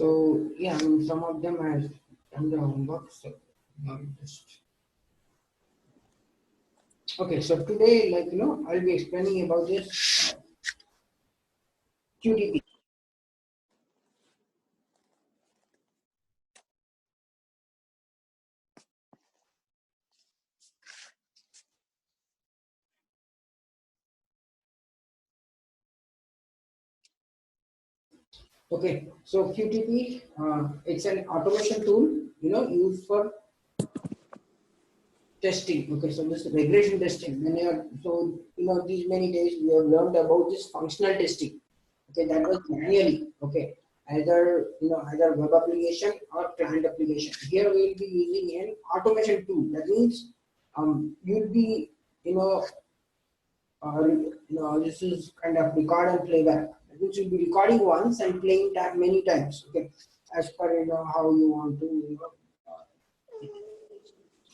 So yeah, I mean, some of them have done the homework. So now just okay. So today, like I'll be explaining about this QTP. Okay, so QTP, it's an automation tool, used for testing. Okay, so this regression testing. When you are so these many days we have learned about this functional testing. Okay, that was manually. Okay, either web application or client application. Here we will be using an automation tool. That means you'll be this is kind of record and playback. Which will be recording once and playing that many times. Okay, as per how you want to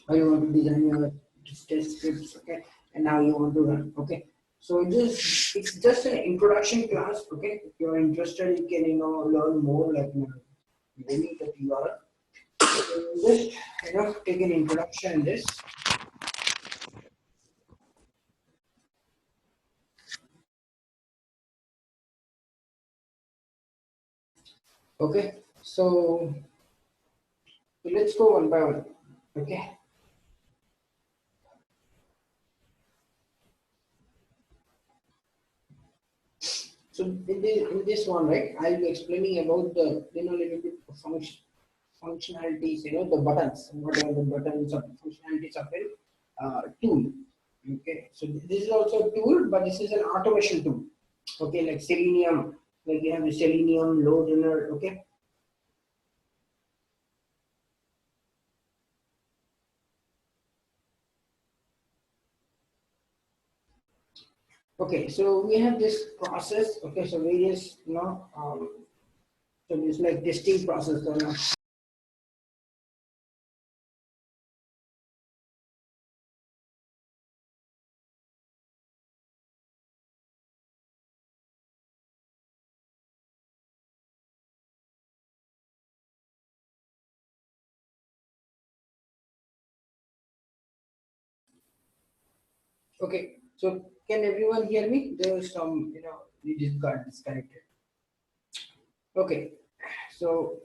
how you want to design your test scripts. Okay, and how you want to run. Okay, so it's just an introduction class. Okay, if you are interested, you can learn more like maybe that you are. Just take an introduction in this. Okay, so let's go one by one. Okay. So in this one, right, I'll be explaining about the little bit of functionalities, the buttons, what are the buttons of functionalities of a tool. Okay, so this is also a tool, but this is an automation tool. Okay, like Selenium, like you have the Selenium load runner. Okay. Okay, so we have this process. Okay, so various, so it's like testing process. Okay, so can everyone hear me? There was some, we just got disconnected. Okay, so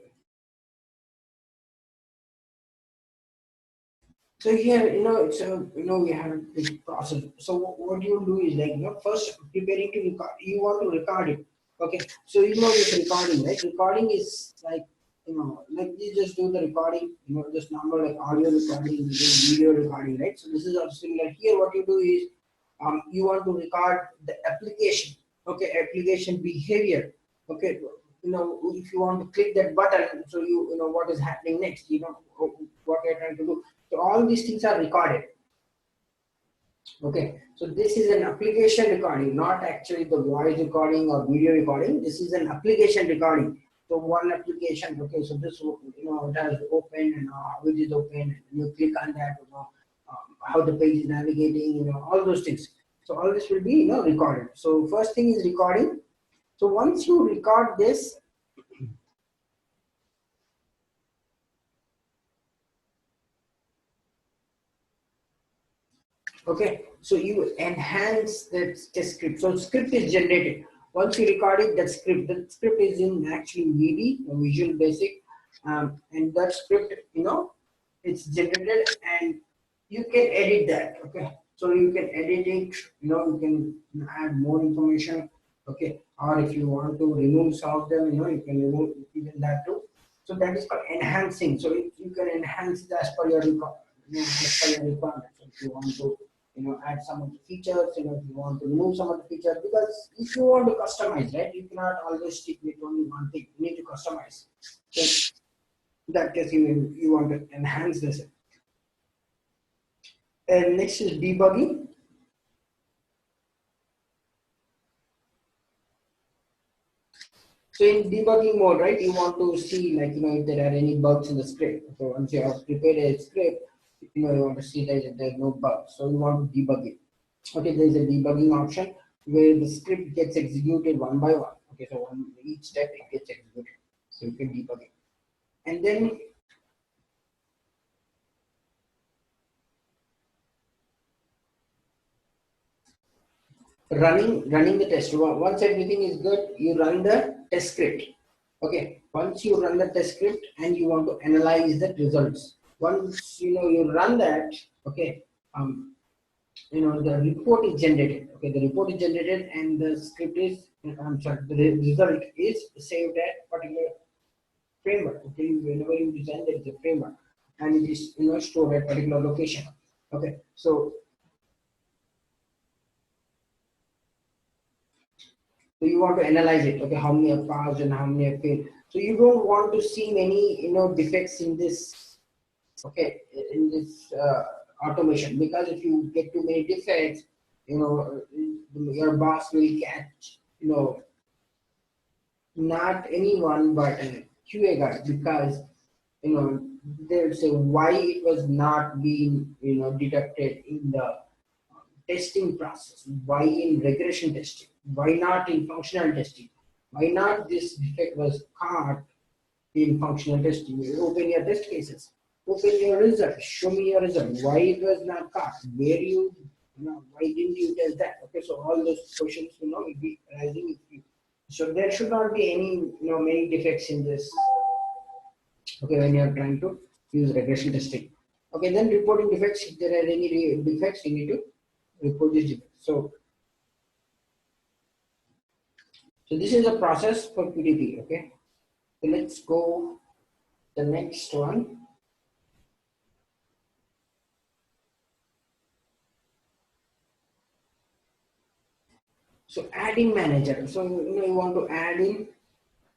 here, it's a, we have this process. So what you do is like, first preparing to record. You want to record it. Okay, so this recording, right? Recording is like, like you just do the recording, just normal like audio recording, video recording, right? So this is also similar. Here, what you do is, you want to record the application. Okay, application behavior. Okay, if you want to click that button, so you know what is happening next. What you're trying to do. So all these things are recorded. Okay, so this is an application recording, not actually the voice recording or video recording. This is an application recording. So one application. Okay, so this it has open and how it is open. You click on that. How the page is navigating. All those things. So all this will be recorded. So first thing is recording. So once you record this, okay, so you enhance that test script. So script is generated. Once you record it, that script is in actually VB, Visual Basic, and that script, it's generated and you can edit that. Okay, so you can edit it. You can add more information. Okay, or if you want to remove some of them, you can remove even that too. So that is called enhancing. So you can enhance it as per your as per your requirement. So if you want to add some of the features, if you want to remove some of the features, because if you want to customize, right, you cannot always stick with only one thing. You need to customize. So in that case, you want to enhance this. And next is debugging. So in debugging mode, right, you want to see like if there are any bugs in the script. So once you have prepared a script, you want to see that there's no bugs. So you want to debug it. Okay, there is a debugging option where the script gets executed one by one. Okay, so each step it gets executed. So you can debug it. And then running the test. Once everything is good, you run the test script. Okay, once you run the test script and you want to analyze the results, once you run that, okay, the report is generated. Okay, the report is generated and the script is, I'm sorry, the result is saved at particular framework. Okay, whenever you design, there is a framework and it is stored at particular location. Okay, so you want to analyze it. Okay, how many have passed and how many have failed. So you don't want to see any defects in this. Okay, in this automation, because if you get too many defects, your boss will catch not anyone but a QA guy, because they'll say why it was not being detected in the testing process, why in regression testing, why not in functional testing, why not this defect was caught in functional testing. You open your test cases, open your result, show me your result, why it was not caught, where why didn't you test that? Okay, so all those questions will be arising with you. So there should not be any many defects in this. Okay, when you are trying to use regression testing. Okay, then reporting defects. If there are any defects, you need to report these defects. So this is a process for PDP. Okay, so let's go the next one. So adding manager. So you want to add in.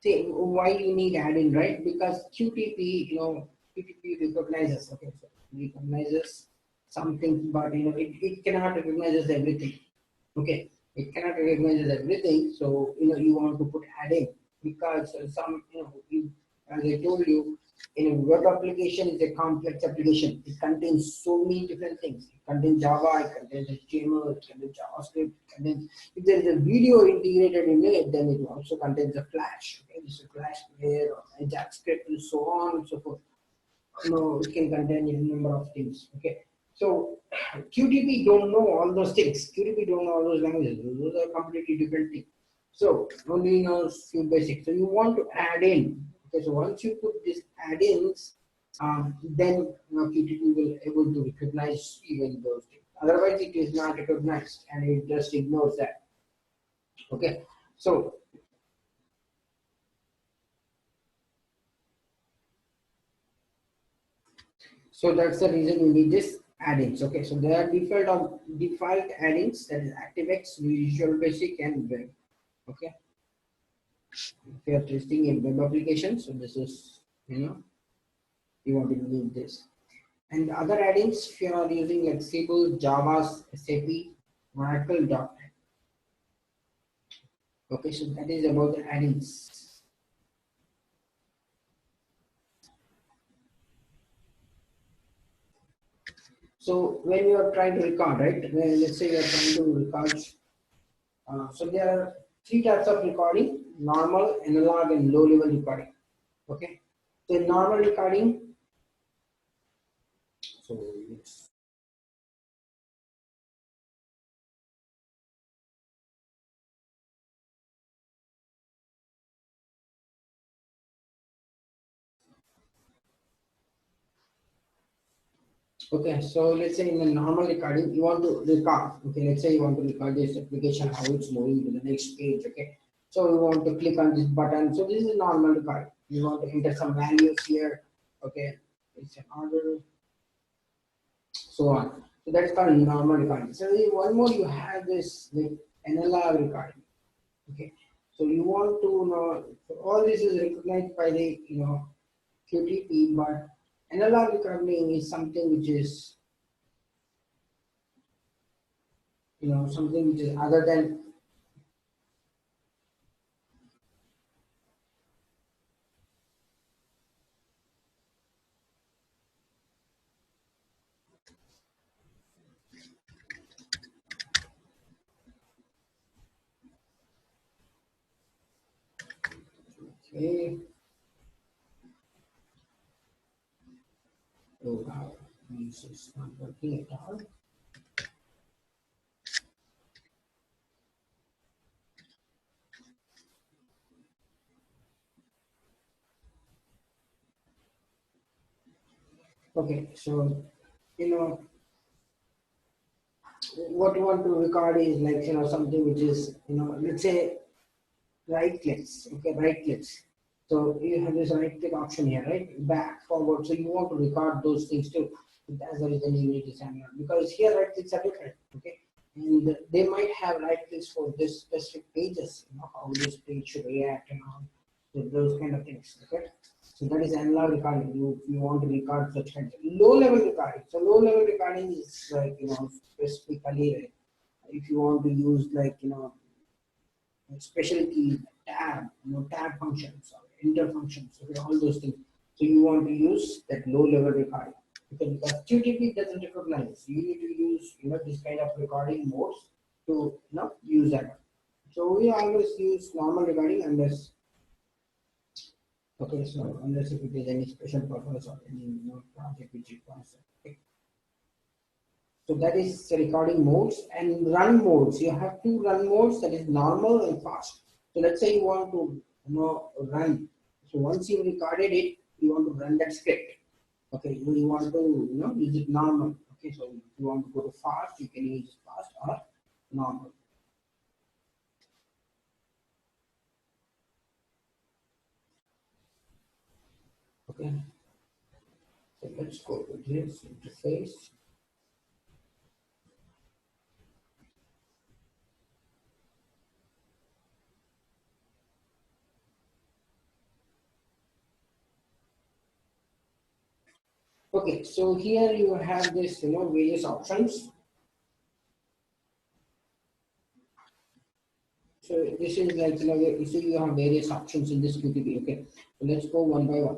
Say why you need add in, right? Because QTP, QTP recognizes. Okay, so recognizes something, but it cannot recognize everything. Okay, it cannot recognize everything. So you want to put add in, because some as I told you, in a web application is a complex application. It contains so many different things. It contains Java, it contains HTML, it contains JavaScript, it contains, if there is a video integrated in it, then it also contains a Flash. Okay, this is a Flash player, or a JavaScript, and so on and so forth. It can contain a number of things. Okay, so QTP don't know all those things. QTP don't know all those languages. Those are completely different things. So only knows few basics. So you want to add in. Okay, so once you put these add-ins, then QTP will able to recognize even those things. Otherwise, it is not recognized and it just ignores that. Okay, so that's the reason we need this add-ins. Okay, so there are default add-ins, that is ActiveX, Visual Basic, and Web. Okay, if you are testing in web application, so this is you want to need this. And the other add-ins, if you are using like Siebel, Java, SAP, Oracle, .NET. Okay, so that is about the add-ins. So when you are trying to record, right? Let's say you are trying to record. So there are three types of recording: normal, analog, and low-level recording. Okay. So in normal recording, so it's okay. So let's say in the normal recording, you want to record. Okay, let's say you want to record this application, how it's moving to the next page. Okay. So you want to click on this button. So this is normal recording. You want to enter some values here. Okay. It's an order, so on. So that's called normal recording. So one more, you have this like analog recording. Okay, so you want to know, so all this is recognized by the QTP, but analog recording is something which is something which is other than. Okay, this is not working at all. Okay, so what you want to record is like something which is let's say right clicks. Okay, right clicks. So you have this right click option here, right? Back, forward. So you want to record those things too. That's the reason you need this animal, because here right clicks are different. Okay, and they might have right clicks for this specific pages. How this page should react and all. So those kind of things. Okay. So that is analog recording. You want to record such kinds of low level recording. So low level recording is like specifically if you want to use like special key, tab, tab functions or enter functions, okay, all those things. So you want to use that low level recording because QTP doesn't recognize. You need to use this kind of recording modes to use that. So we always use normal recording unless so unless if it is any special purpose or any project which requires it. Okay. So that is recording modes and run modes. You have two run modes, that is normal and fast. So let's say you want to run. So once you recorded it, you want to run that script. Okay, you want to use it normal. Okay, so if you want to go to fast, you can use fast or normal. Okay, so let's go to this interface. Okay, so here you have this various options. So this is like so you have various options in this QTP. Okay, so let's go one by one.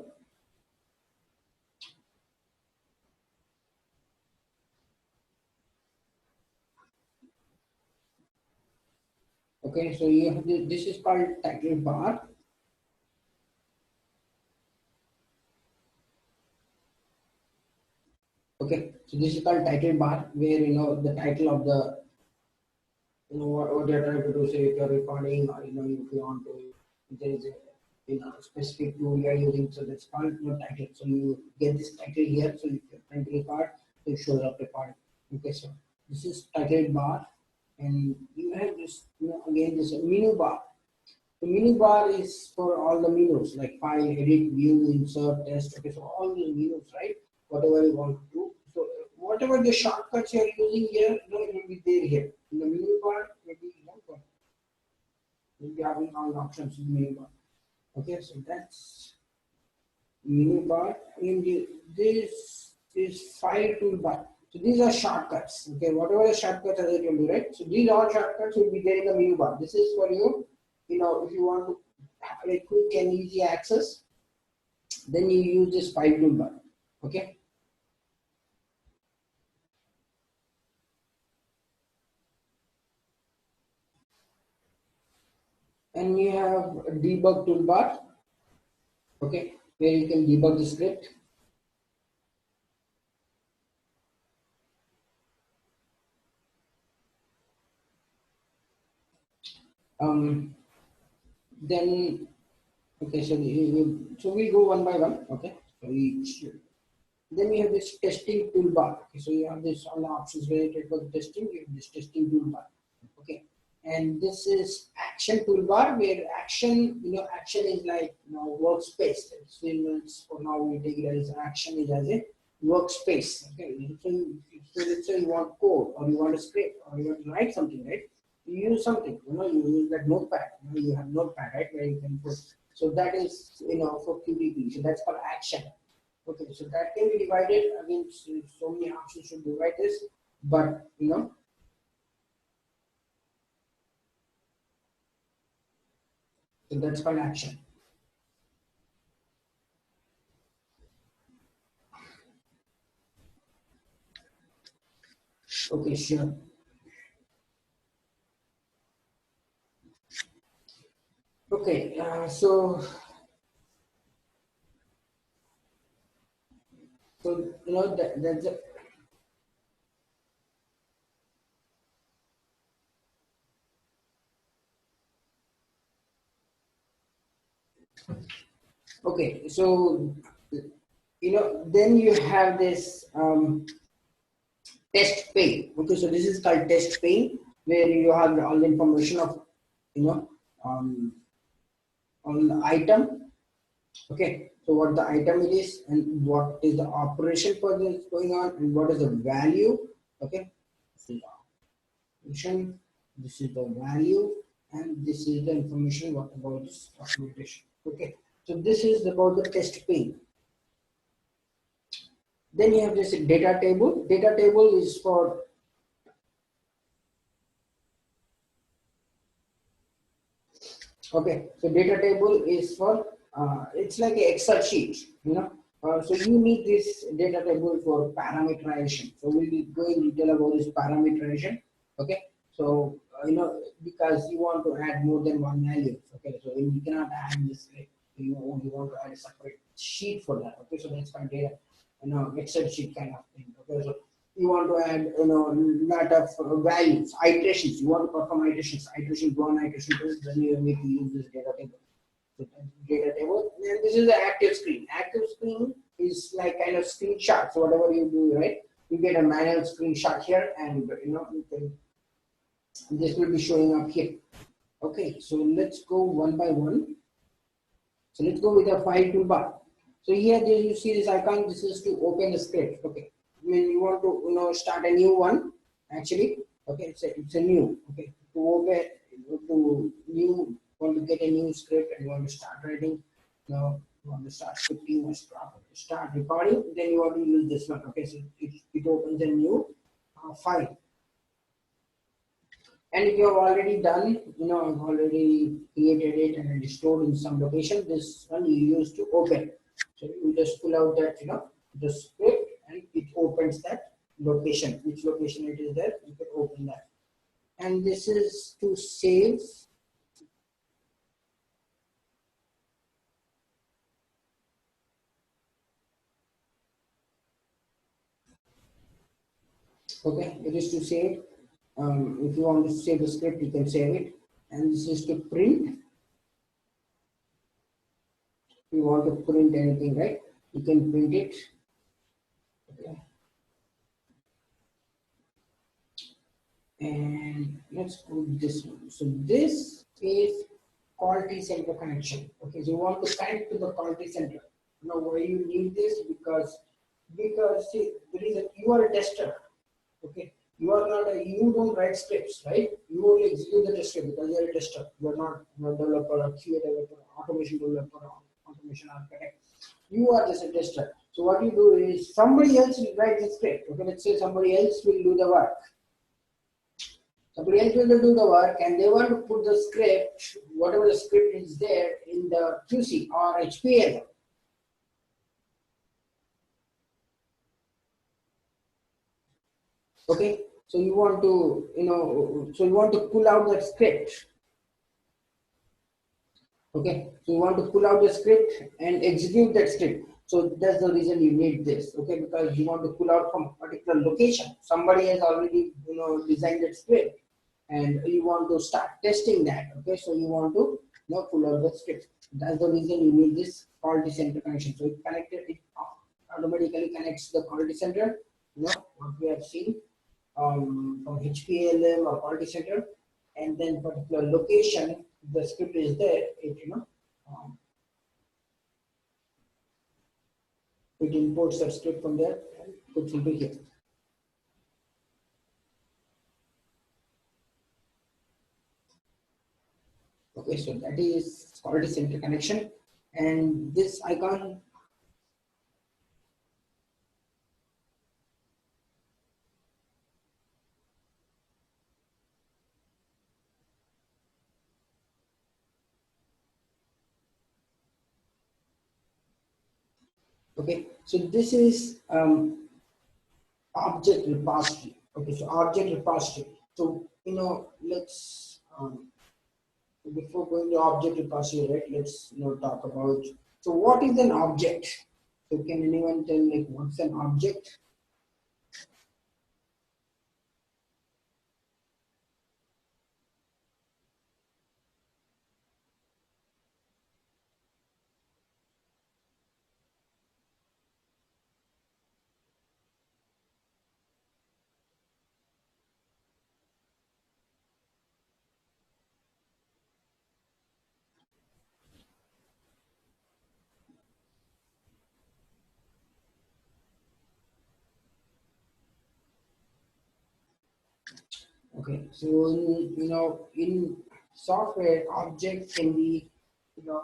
Okay, so you have this is called title bar. Okay, so this is called title bar, where the title of the what you're trying to do. Say if you're recording, or if you want to, if there is a specific tool you are using, so that's called title. So you get this title here. So if you're trying to record, so it shows up recording. Okay, so this is title bar, and you have this again this menu bar. The menu bar is for all the menus like file, edit, view, insert, test. Okay, so all these menus, right? Whatever you want to do. So whatever the shortcuts you are using here, it will be there here. In the menu bar, maybe you'll be having all options in the menu bar. Okay, so that's menu bar. In this is file toolbar. So these are shortcuts. Okay, whatever the shortcuts as I told you, right? So these all shortcuts will be there in the menu bar. This is for you. If you want to have a quick and easy access, then you use this file toolbar. Okay. And you have a debug toolbar. Okay, where you can debug the script. Then okay, so we go one by one. Okay, so then you have this testing toolbar. Okay, so you have this all the options related to testing. You have this testing toolbar. Okay, and this is action toolbar, where action is like workspace. It's for now we take it as action is as a workspace. Okay, so let's say you want code or you want a script or you want to write something, right? You use something, you use that notepad. You have notepad, right, where you can put. So that is for QTP. So that's called action. Okay, so that can be divided against so many options to divide this, but so that's called action. Okay, sure. Okay, so that's Okay, so then you have this test pane. Okay, so this is called test pane, where you have all the information of you know um, on the item. Okay, so what the item it is and what is the operation for this going on and what is the value. Okay, this is the operation, this is the value, and this is the information what about this documentation. Okay, so this is about the test pane. Then you have this data table. Data table is for okay. So data table is for it's like an Excel sheet, So you need this data table for parameterization. So we'll be going detail about this parameterization. Okay. So because you want to add more than one value. Okay. So you cannot add this. Like, you only want to add a separate sheet for that. Okay. So that's called data, Excel sheet kind of thing. Okay. So you want to add lot of values, iterations. You want to perform iteration 1, iteration 2, then you need to use this data table. So data table, and this is the active screen. Active screen is like kind of screenshot. So whatever you do, right, you get a manual screenshot here, and this will be showing up here. Okay, so let's go one by one. So let's go with the file toolbar. So here you see this icon. This is to open the script. Okay, when you want to start a new one, actually. Okay, it's a new. Okay, to open to new want to get a new script and you want to start writing. Now you want to start scripting or start recording. Then you want to use this one. Okay, so it opens a new file. And if you have already done, I've already created it and it is stored in some location, this one you use to open. So you just pull out that, the script and it opens that location. Which location it is there, you can open that. And this is to save. Okay, it is to save. If you want to save the script, you can save it. And this is to print. If you want to print anything, right? You can print it. Okay. And let's go with this one. So this is quality center connection. Okay, so you want to connect to the quality center. Now why you need this? Because see, you are a tester. Okay, you don't write scripts, right? You only execute the test script because you are a tester. You are not a developer, a QA developer, automation developer, automation architect. You are just a tester. So what you do is somebody else will write the script. Okay, let's say somebody else will do the work. Somebody else will do the work and they want to put the script, whatever the script is there in the QC or HPL. Okay, so you want to pull out that script. Okay, so you want to pull out the script and execute that script. So that's the reason you need this. Okay, because you want to pull out from a particular location. Somebody has already designed that script, and you want to start testing that. Okay, so you want to pull out the script. That's the reason you need this quality center connection. So it automatically connects the quality center. What we have seen from HPLM or quality center, and then particular location the script is there. It imports that script from there and puts into here. Okay, so that is quality center connection, and this icon. Okay, so this is object repository. Okay, so object repository. So let's before going to object repository, right? Let's talk about. So what is an object? So can anyone tell like what's an object? Okay, so in software, object can be, you know,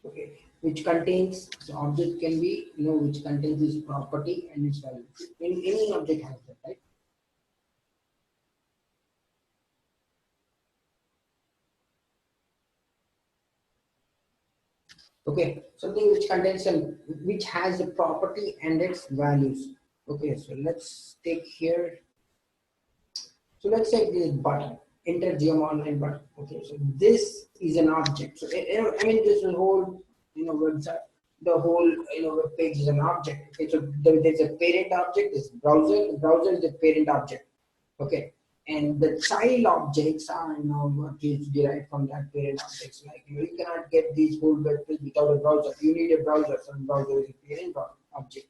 okay, which contains, so object can be, which contains this property and its value. Any object has that, right? Okay, something which contains some, which has the property and its values. Okay, so let's take here. So let's take this button, enter GM online button. Okay, so this is an object. So I mean, this whole website, the whole web page is an object. Okay, so there's a parent object, this browser. The browser is the parent object. Okay, and the child objects are what is derived from that parent objects. Like you cannot get these whole web page without a browser. You need a browser. So browser is a parent object.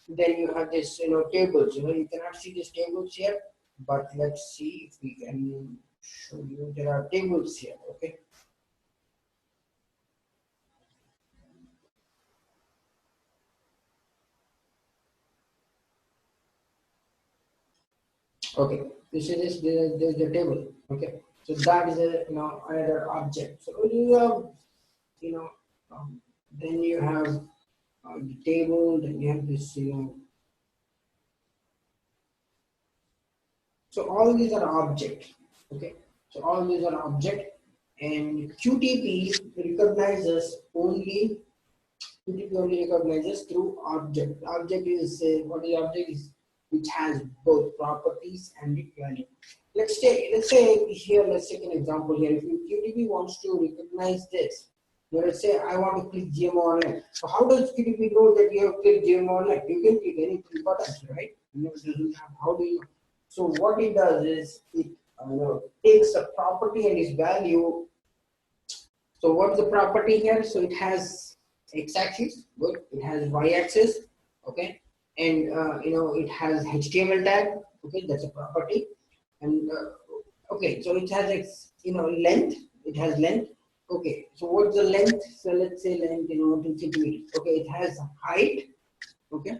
Then you have this, tables. You cannot see these tables here, but let's see if we can show you. There are tables here. Okay. Okay. This is there's the table. Okay. So that is a another object. So you have you know um, then you have the table. Then you have this So all these are objects. Okay. So all these are object, and QTP recognizes only QTP only recognizes through object. Object is what is object is which has both properties and its value. Let's say here, let's take an example here. If QTP wants to recognize this, let's say I want to click GMO online. So how does QTP know that you have clicked GMO online? You can click any three buttons, right? It doesn't have, how do you? So what it does is it takes a property and its value. So what's the property here? So it has x-axis, good. It has y-axis, okay, and it has HTML tag, okay. That's a property, and okay. So it has length. It has length, okay. So what's the length? So let's say length 2 centimeters, okay. It has height, okay.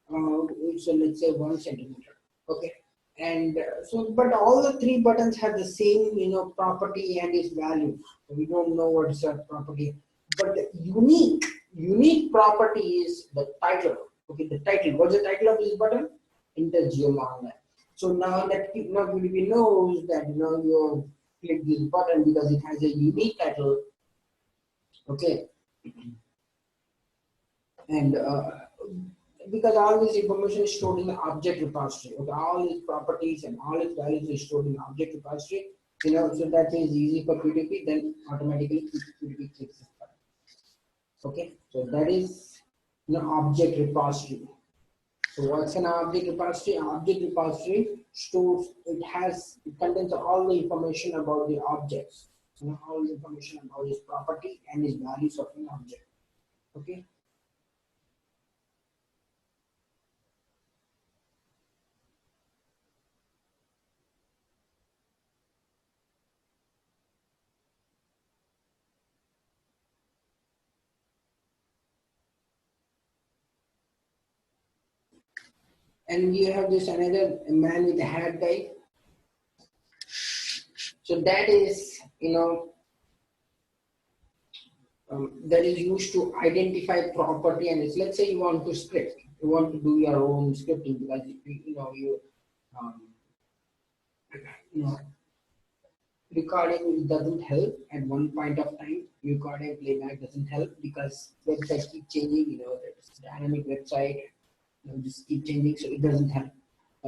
So let's say 1 centimeter, okay. And so, but all the three buttons have the same, property and its value. So we don't know what's that property, but the unique property is the title. Okay, the title. What's the title of this button? Enter Geo Online. So now that now we knows that you click this button because it has a unique title. Okay, and because all this information is stored in the object repository. Okay, all its properties and all its values is stored in the object repository. So that is easy for PDP. Then automatically PDP clicks this button. Okay, so that is object repository. So what's an object repository? Object repository stores, it contains all the information about the objects. All the information about its property and its values of an object. Okay. And you have this another man with a hat guy. So that is, that is used to identify property, and it's, let's say you want to script, you want to do your own scripting because um, you know recording doesn't help at one point of time. Recording playback doesn't help because websites keep changing. There's dynamic website, just keep changing, so it doesn't help.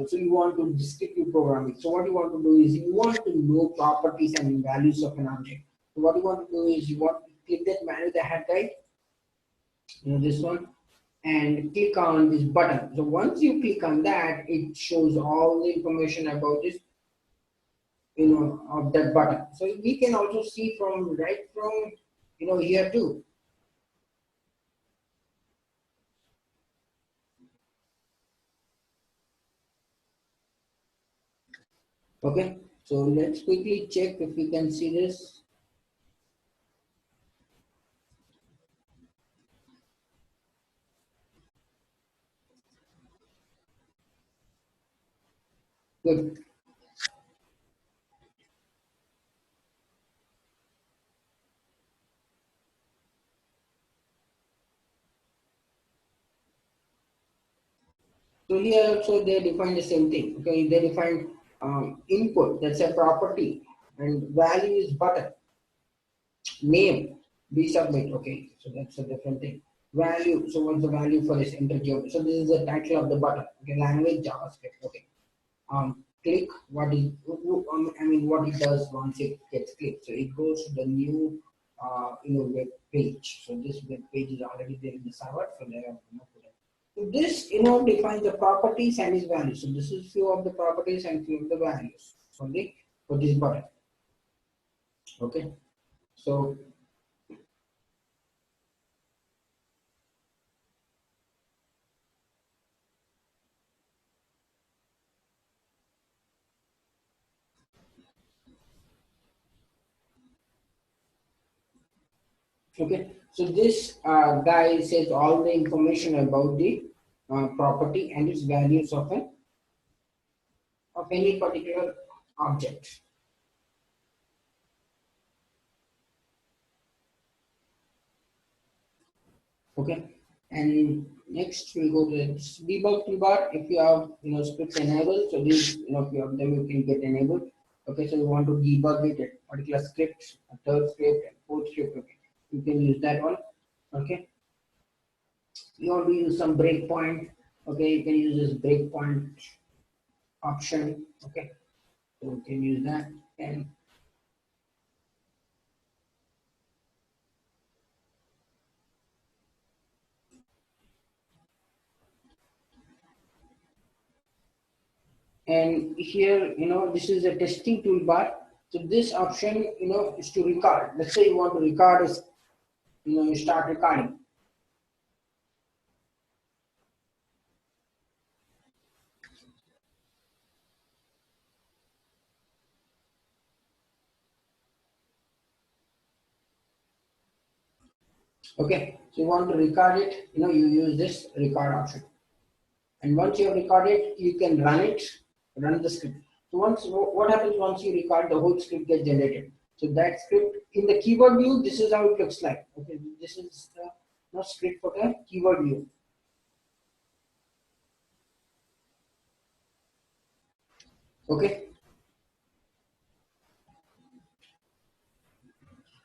So you want to descriptive programming. So what you want to do is you want to know properties and values of an object. So what you want to do is you want to click that manage the head guide, this one, and click on this button. So once you click on that, it shows all the information about this, of that button. So we can also see from right from here too. Okay. So let's quickly check if we can see this. Good. So here also they define the same thing. Okay, they define input, that's a property, and value is button. Name, be submit. Okay, so that's a different thing. Value. So what's the value for this integer? So this is the title of the button. Okay, language JavaScript. Okay. Click what it. I mean what it does once it gets clicked. So it goes to the new web page. So this web page is already there in the server. So they have put it. So this defines the properties and its values. So this is few of the properties and few of the values for this button. Okay. So okay, so this guy says all the information about the property and its values of any particular object. Okay, and next we'll go to this debug toolbar. If you have scripts enabled, so these few of them you can get enabled. Okay, so you want to debug it at particular script, a third script, and fourth script. Okay, you can use that one. Okay, you want to use some breakpoint. Okay, you can use this breakpoint option. Okay, so you can use that. And here this is a testing toolbar. So this option is to record. Let's say you want to record is you start recording. Okay, so you want to record it, you use this record option. And once you have recorded, you can run the script. So what happens once you record, the whole script gets generated. So that script in the keyword view, this is how it looks like. Okay, this is the script for the keyword view. Okay.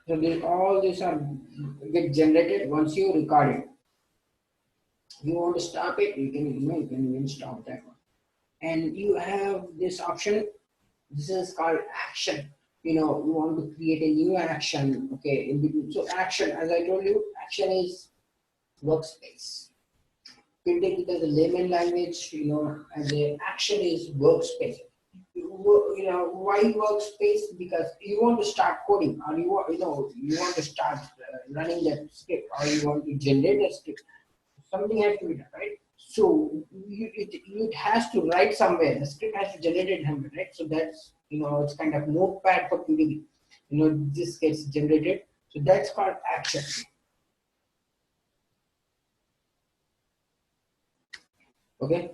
So all these are get generated once you record it. You want to stop it, you can even stop that one. And you have this option. This is called action. You want to create a new action. Okay, in between. So action, as I told you, action is workspace. You take it as a layman language. As a action is workspace. Why workspace? Because you want to start coding, or you want to start running that script, or you want to generate a script. Something has to be done, right? So it has to write somewhere. The script has to generate it somewhere, right? So that's it's kind of notepad for QDB. This gets generated. So that's called action. Okay,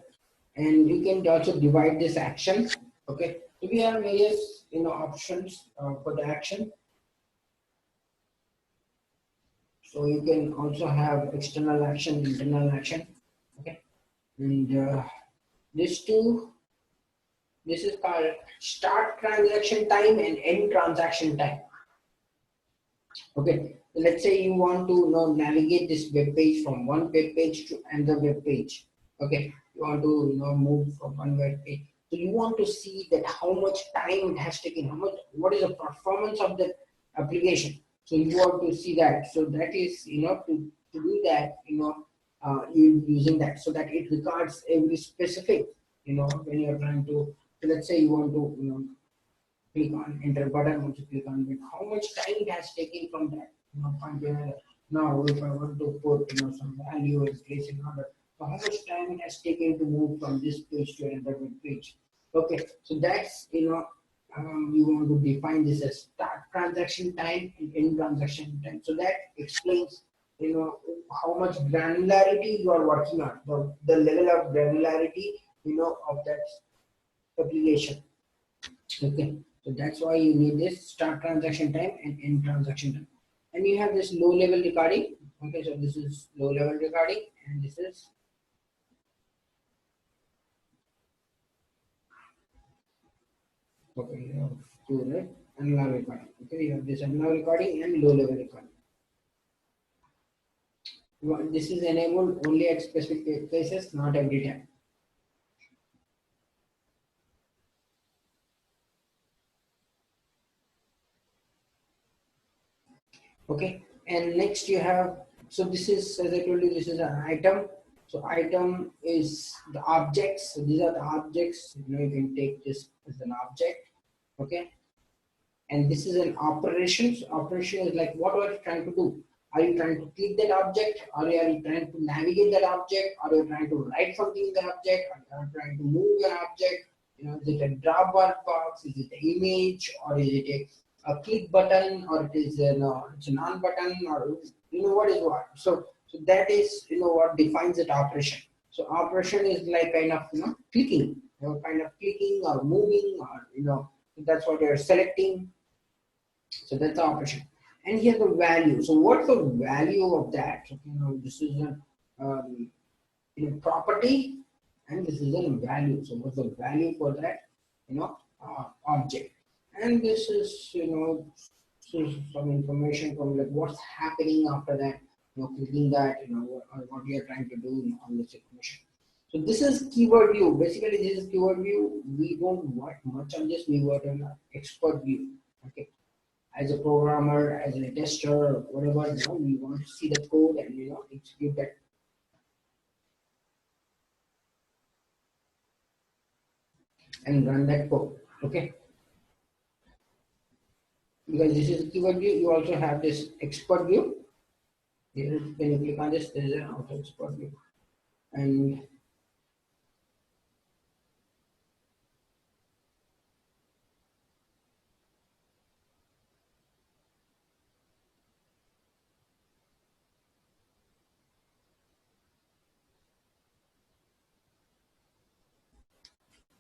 and you can also divide this action. Okay, so we have various options for the action. So you can also have external action, internal action. Okay, and these two. This is called start transaction time and end transaction time. Okay, so let's say you want to navigate this web page from one web page to another web page. Okay, you want to move from one web page. So you want to see that how much time it has taken, what is the performance of the application. So you want to see that. So that is to do that you using that, so that it records every specific when you're trying to. So let's say you want to click on enter button. Once you click on it, how much time it has taken from that point to another. Now if I want to put some value and place in order, so how much time it has taken to move from this page to another web page. Okay, so that's you want to define this as start transaction time and end transaction time. So that explains how much granularity you are working on, the level of granularity of that application. Okay, so that's why you need this start transaction time and end transaction time. And you have this low level recording. Okay, so this is low level recording, and this is okay. You have two, right? Analog recording. Okay, you have this analog recording and low level recording. This is enabled only at specific places, not every time. Okay, and next you have, so this is, as I told you, this is an item. So item is the objects. So these are the objects. You can take this as an object. Okay, and this is an operation. So operation is like, what are you trying to do? Are you trying to click that object? Or are you trying to navigate that object? Are you trying to write something in the object? Are you trying to move an object? Is it a drop box? Is it an image? Or is it a click button? Or it is it's an on button? Or what is what? So that is what defines that operation. So operation is like kind of clicking, kind of clicking or moving, or that's what you're selecting. So that's the operation. And here the value. So what's the value of that? So, this is a property, and this is a value. So what's the value for that object? And this is some information from like what's happening after that. Clicking that. What we are trying to do on this information. So this is keyword view. Basically, this is keyword view. We don't work much on this. We work on expert view. Okay, as a programmer, as a tester, or whatever, we want to see the code and execute that and run that code. Okay, because this is keyword view, you also have this expert view. Here, when you click on this, there is an auto expert view, and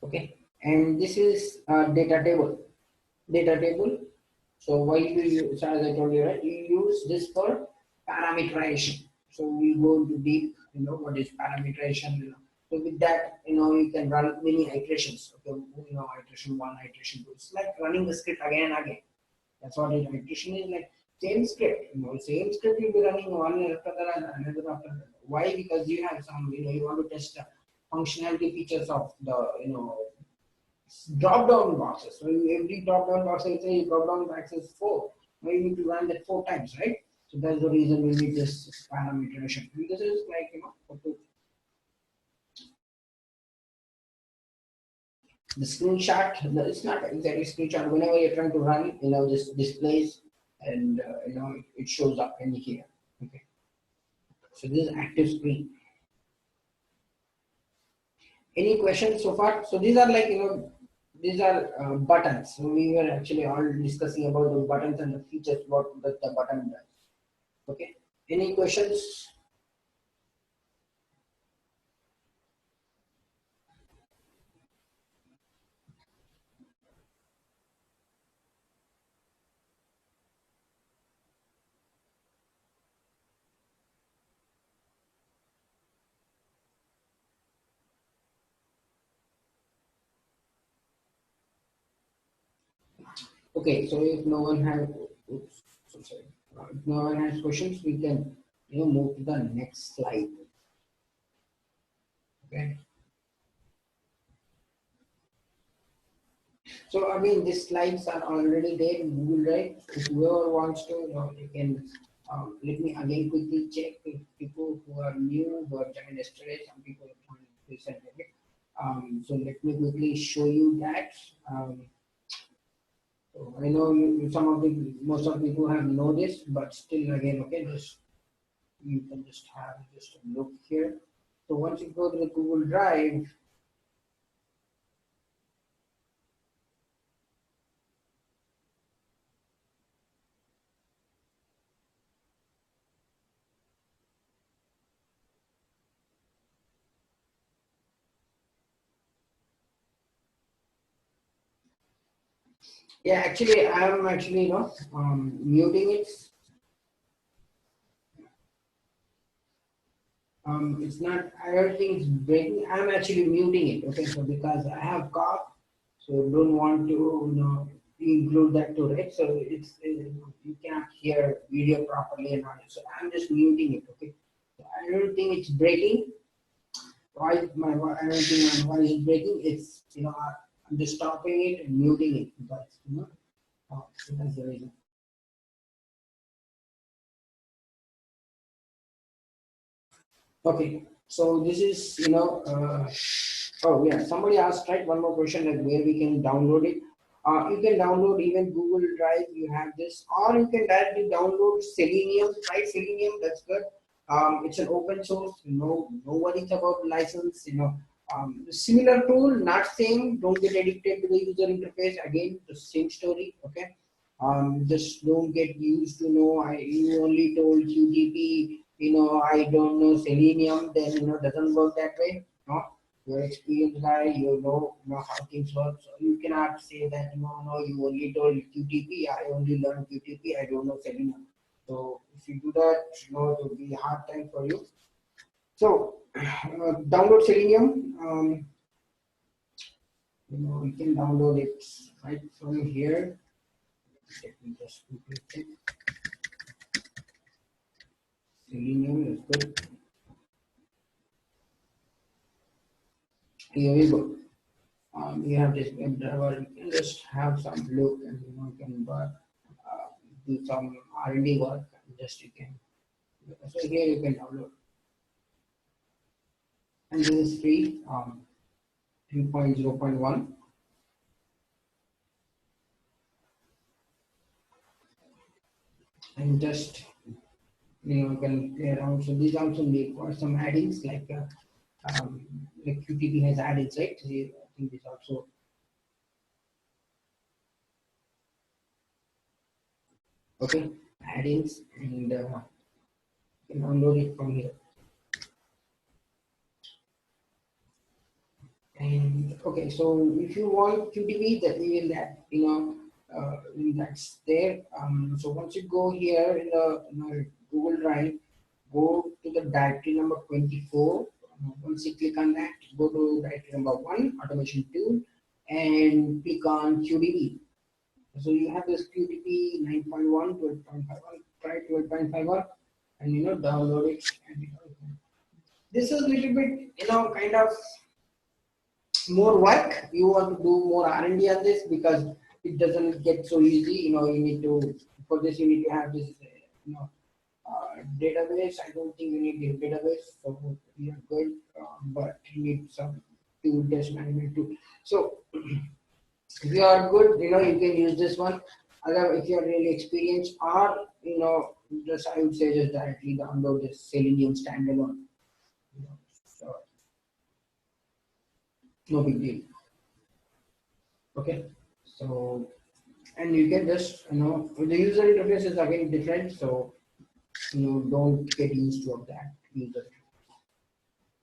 okay, and this is a data table. Data table. So why do you use, as I told you, right? You use this for parameterization. So we go into deep, what is parameterization. So with that, you can run many iterations. Okay, iteration one, iteration two. It's like running the script again and again. That's what it iteration is like. Same script, same script you'll be running one after the another after the. Why? Because you have some, you want to test the functionality features of the, drop down boxes. So every drop down box, let's say drop down box is 4. Now you need to run that 4 times, right? So that's the reason we need this parameterization. And this is like, the screenshot. It's not exactly screenshot. Whenever you're trying to run, this displays and it shows up in here. Okay. So this is active screen. Any questions so far? So these are like, these are buttons. So we were actually all discussing about the buttons and the features, what the button does. Okay. Any questions? Okay. So if no one has, oops, so sorry. If no one has questions, we can move to the next slide. Okay. So I mean, these slides are already there in Google Drive. If whoever wants to, they can. Let me again quickly check if people who are new, who have joined yesterday, some people have joined recently. So let me quickly show you that. So I know most of the people have know this, but still again, okay, just you can just have just a look here. So once you go to the Google Drive, Yeah, actually, I'm actually, muting it. It's not, I don't think it's breaking. I'm actually muting it, okay? So because I have cough, so don't want to, include that to it. So you cannot hear video properly and all. So I'm just muting it, okay? So I don't think it's breaking. I don't think my voice is breaking. It's, I'm just stopping it and muting it because, so that's the reason. Okay, so this is, oh yeah, somebody asked, right, one more question, like where we can download it. You can download even Google Drive, you have this, or you can directly download Selenium, right? Selenium, that's good. It's an open source, no worries about license, similar tool, not same, don't get addicted to the user interface, again, the same story, okay? Just don't get used to know, you only told QTP, I don't know Selenium, then, doesn't work that way, no? You're experienced guy, you know how things work. So you cannot say that no, you only told QTP, I only learned QTP, I don't know Selenium. So if you do that, it will be a hard time for you. So download Selenium. You can download it right from here. Let me just quickly check. Selenium is good. Here we go. You have this web driver. You can just have some look and you can do some R&D work. And just you can. So here you can download, and this is free. 3.0.1, and just you can play around. So these also need for some add-ins like QTP has add-ins, right? So I think this also okay add-ins, and you can download it from here. And okay, so if you want QTP, that will that that's there. So once you go here in the Google Drive, go to the directory number 24. Once you click on that, go to directory number 1, automation tool, and click on QDB. So you have this QDB 9.1, 12.51, try 12.51, and download it. And this is a little bit kind of more work. You want to do more R&D on this because it doesn't get so easy. You need to, for this you need to have this database. I don't think you need a database, so we are good, but you need some tool, test management tool. So if you are good, you can use this one. Other, if you are really experienced, or just I would say just directly download this Selenium standalone. So no big deal. Okay, so and you can just the user interface is again different, so don't get used to that user.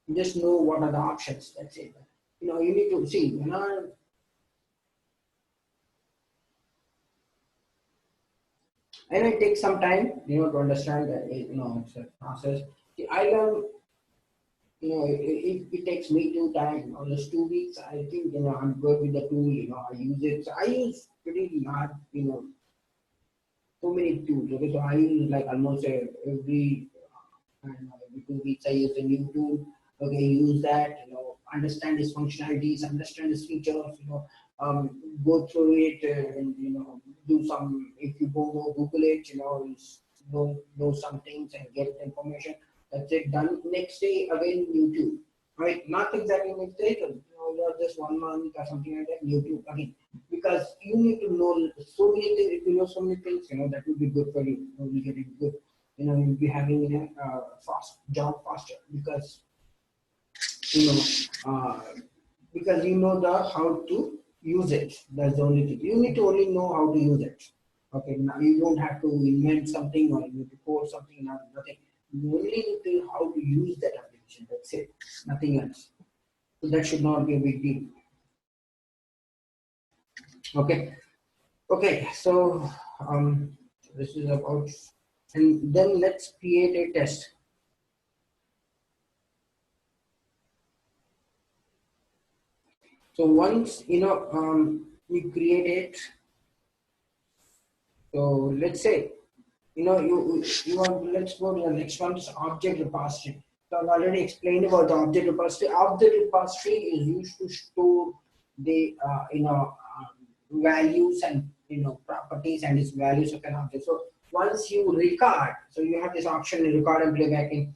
You just know what are the options. That's it. You need to see. And it takes some time, to understand that it's a process. See, I learn, it takes me two time, just 2 weeks. I think I'm good with the tool. I use it. So I use pretty large, so many tools. Okay, so I use like almost every I don't know, every 2 weeks I use a new tool. Okay, use that, understand its functionalities, understand its features, go through it and do some. If you don't know, Google it, know some things and get information. That's it, done. Next day again new tool, right? Not exactly next day, you're just 1 month or something like that. New tool again, because you need to know so many things. If you know so many things, that will be good for you. You will get it good. You'll be having fast job faster because you know uh, you know the how to use it. That's the only thing. You need to only know how to use it. Okay, now you don't have to invent something or you need to code something. Nothing. You only need to know how to use that application. That's it. Nothing else. So that should not be a big deal. Okay. Okay, so this is about, and then let's create a test. So once we create it, so let's say you want, let's go to the next one, is object repository. So I've already explained about the object repository. Object repository is used to store the values and properties and its values of an object. So once you record, so you have this option to record and playback in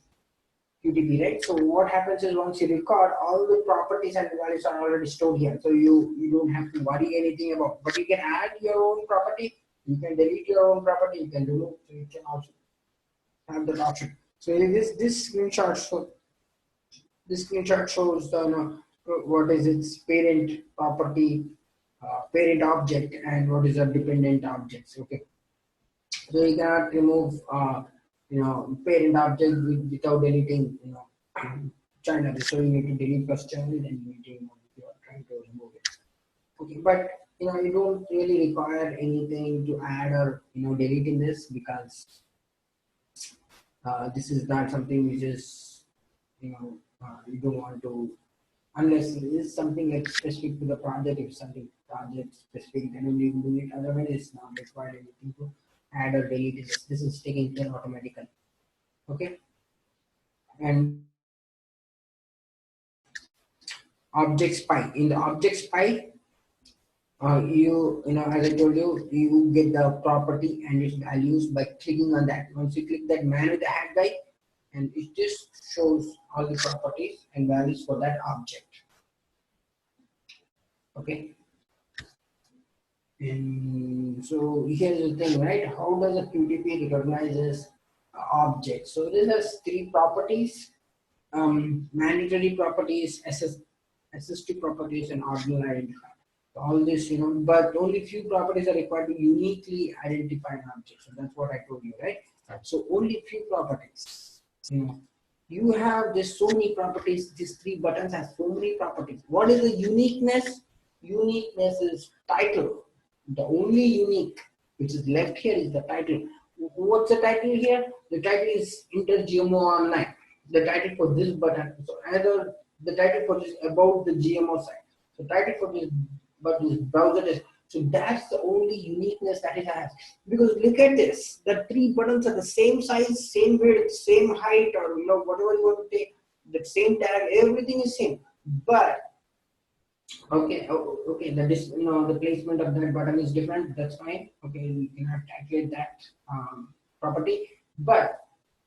QTP, right? So what happens is once you record, all the properties and values are already stored here. So you don't have to worry anything about, but you can add your own property, you can delete your own property, you can remove, so you can also have that option. So in this screenshot, so this screenshot shows the what is its parent property, parent object, and what is a dependent objects. Okay, so you cannot remove parent object without deleting child object. So you need to delete first child, and you need to remove if you are trying to remove it. Okay, but you don't really require anything to add or delete in this, because this is not something which is you don't want to, unless it is something like specific to the project. If something project specific, then only you can do it. Otherwise, it's not required anything to add or delete it. This is taken care automatically. Okay, and object spy. In the object spy, as I told you, you get the property and its values by clicking on that. Once you click that man with the hat guy, and it just shows all the properties and values for that object. Okay. And so here's the thing, right? How does a QTP recognizes objects? So this has three properties: mandatory properties, SST properties, and ordinal identifier. So all this, but only few properties are required to uniquely identify an object. So that's what I told you, right? So only few properties. You have this so many properties. These three buttons have so many properties. What is the uniqueness? Uniqueness is title. The only unique which is left here is the title. What's the title here? The title is Inter GMO Online. The title for this button. So either the title for this about the GMO site. So title for this button is browser test. So that's the only uniqueness that it has. Because look at this. The three buttons are the same size, same width, same height, or whatever you want to take. The same tag, everything is same. But okay, okay. The placement of that button is different. That's fine. Okay, you cannot calculate that property. But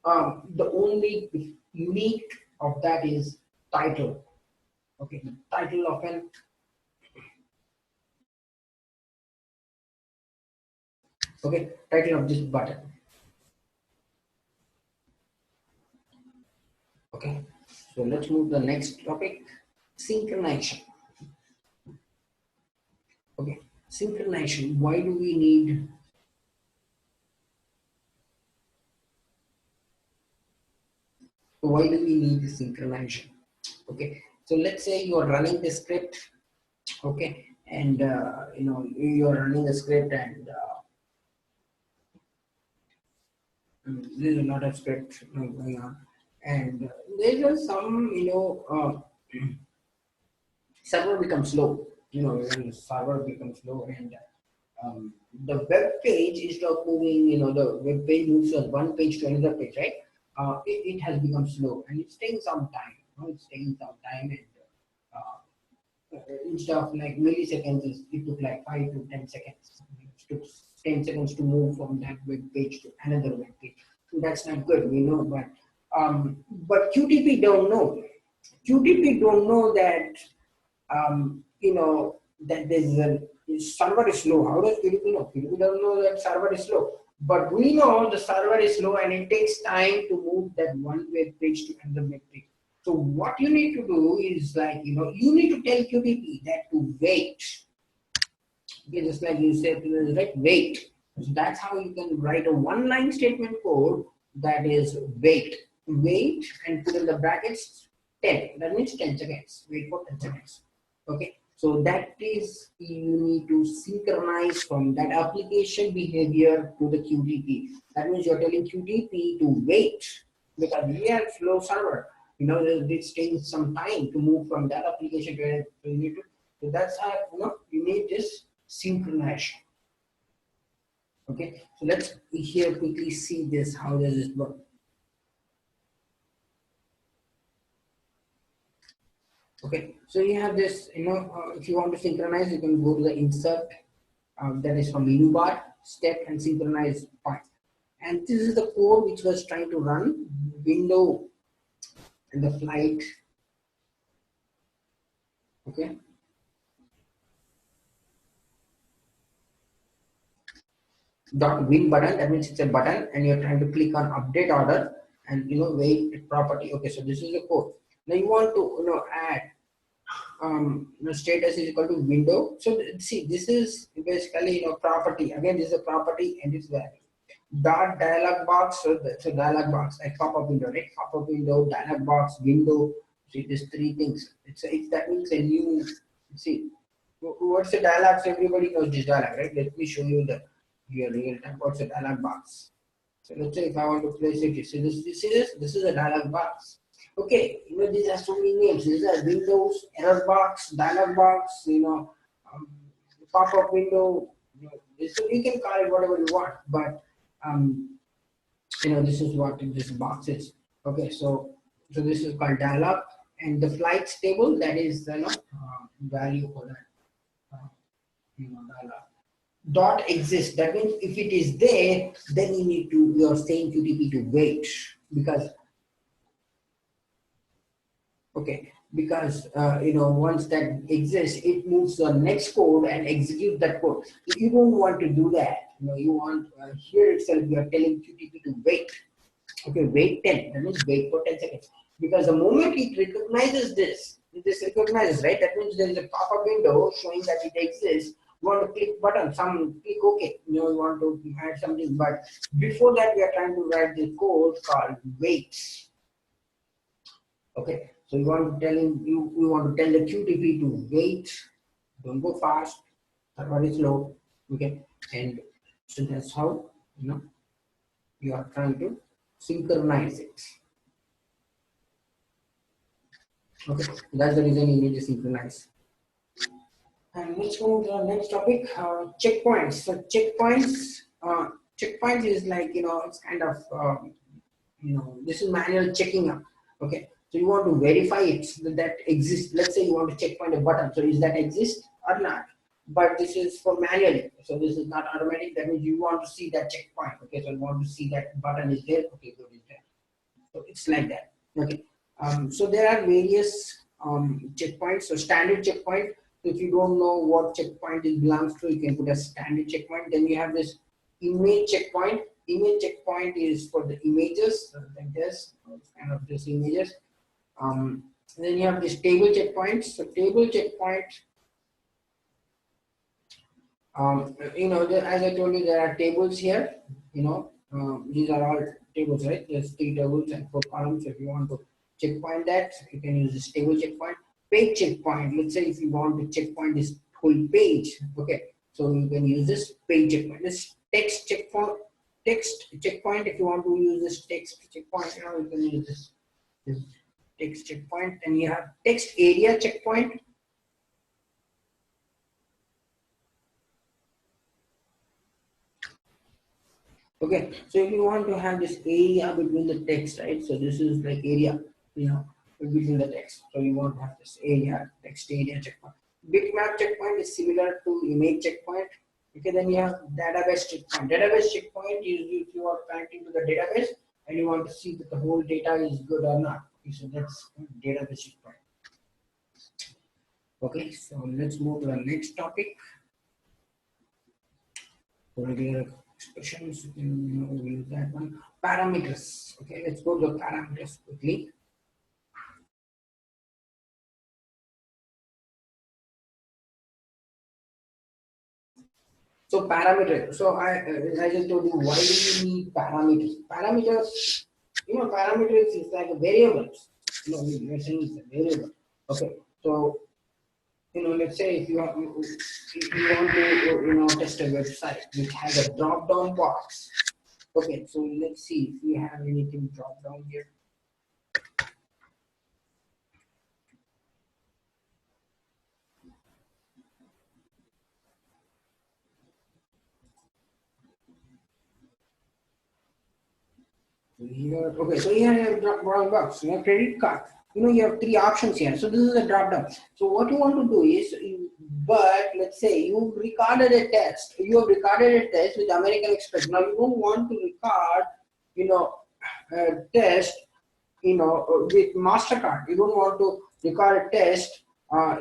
the only unique of that is title. Okay, the title of an title of this button. Okay, so let's move to the next topic: synchronization. Okay, synchronization. Why do we need? Why do we need synchronization? Okay, so let's say you are running the script. Okay, and you're running the script, and there's a lot of script going on, and there's some server becomes slow. When the server becomes slow, and the web page, instead of moving, the web page moves from one page to another page, right? It has become slow, and it's taking some time. It's taking some time, and instead of like milliseconds, it took like 5 to 10 seconds. It took 10 seconds to move from that web page to another web page. So that's not good, we know, but QTP don't know. QTP don't know that that there's a server is slow. How does QTP know? QTP doesn't know that server is slow. But we know the server is slow, and it takes time to move that one web page to another web page. So what you need to do is like, you need to tell QTP that to wait. Okay, just like you said, right? Wait. So that's how you can write a one-line statement code that is wait. Wait and put in the brackets 10. That means 10 seconds. Wait for 10 seconds. Okay. So that is, you need to synchronize from that application behavior to the QTP. That means you're telling QTP to wait because we have slow server. You know, it's taking some time to move from that application to it. So you need to. So that's how, you know, you need this synchronization. Okay, so let's here quickly see this. How does it work? Okay, so you have this. You know, if you want to synchronize, you can go to the insert. That is from menu bar, step and synchronize point. And this is the code which was trying to run window and the flight. Okay. Dot win button, that means it's a button and you're trying to click on update order and, you know, wait property. Okay, so this is the code. Now you want to, you know, add you know, status is equal to window. So see, this is basically, you know, property. Again, this is a property and it's value. Dot dialog box, so dialog box like pop-up window, right? Pop-up window, dialog box, window. See, these three things. It's that means a new. See, what's the dialog? So everybody knows this dialog, right? Let me show you the here real time. What's the dialog box? So let's say if I want to place it, so this is a dialog box. Okay, you know, these are so many names. These are Windows, error box, dialog box, you know, pop-up window. You know, so you can call it whatever you want, but you know, this is what this box is. Okay, so this is called dialog, and the flights table, that is, you know, value for that, you know, dialog. Dot exists. That means if it is there, then you're saying QTP to wait because. Okay, because you know, once that exists, it moves the next code and execute that code. If you don't want to do that, you know, you want here itself you are telling QTP to wait. Okay, wait 10. That means wait for 10 seconds. Because the moment it recognizes this recognizes, right? That means there is a pop-up window showing that it exists. You want to click button, click OK. You know, you want to add something, but before that we are trying to write the code called wait. Okay, so you want to tell him, you want to tell the QTP to wait, don't go fast, server is slow. Okay, and so that's how, you know, you are trying to synchronize it. Okay, that's the reason you need to synchronize. And let's go to the next topic, checkpoints. So checkpoints is like, you know, it's kind of you know, this is manual checking up. Okay, so you want to verify it that exists. Let's say you want to checkpoint a button, so is that exist or not? But this is for manually, so this is not automatic. That means you want to see that checkpoint. Okay, so you want to see that button is there. Okay, good, is there. So it's like that. Okay, so there are various checkpoints. So standard checkpoint. If you don't know what checkpoint it belongs to, you can put a standard checkpoint. Then you have this image checkpoint. Image checkpoint is for the images like this, kind of this images. Then you have this table checkpoints. So table checkpoint, you know, as I told you, there are tables here. You know, these are all tables, right? There's 3 tables and 4 columns. If you want to checkpoint that, you can use this table checkpoint. Page checkpoint. Let's say if you want to checkpoint this whole page, okay, so you can use this page checkpoint. This text checkpoint. Text checkpoint, if you want to use this text checkpoint, you know, you can use this text checkpoint. And you have text area checkpoint. Okay, so if you want to have this area between the text, right? So this is like area, you know, between the text. So you want to have this area, text area checkpoint. Bitmap checkpoint is similar to image checkpoint. Okay, then you have database checkpoint. Database checkpoint is if you are connecting to the database and you want to see that the whole data is good or not. Okay, so that's database checkpoint. Okay, so let's move to the next topic. Regular expressions, you can use that one. Parameters. Okay, let's go to the parameters quickly. So parameter. So I just told you, why do you need parameters? Parameters, you know, parameters is like a variables. You know, you're saying it's a variable. Okay, so let's say if you want, to, test a website which has a drop down box. Okay, so let's see if we have anything drop down here. Here, okay, so here you have drop down box, credit card. You have three options here. So this is a drop down. So what you want to do is, but let's say you recorded a test. You have recorded a test with American Express. Now you don't want to record, a test, with Mastercard. You don't want to record a test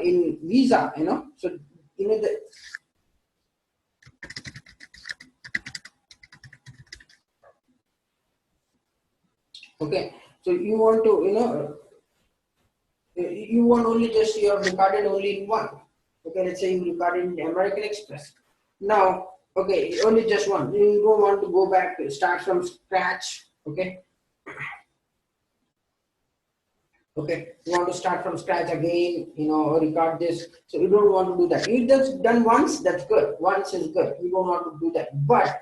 in Visa. So the okay. So you want to, you want only just you have recorded only in one. Okay, let's say you recorded in American Express. Now, okay, only just one. You don't want to go back, start from scratch. Okay, okay. You want to start from scratch again. Record this. So you don't want to do that. You just done once. That's good. Once is good. You don't want to do that. But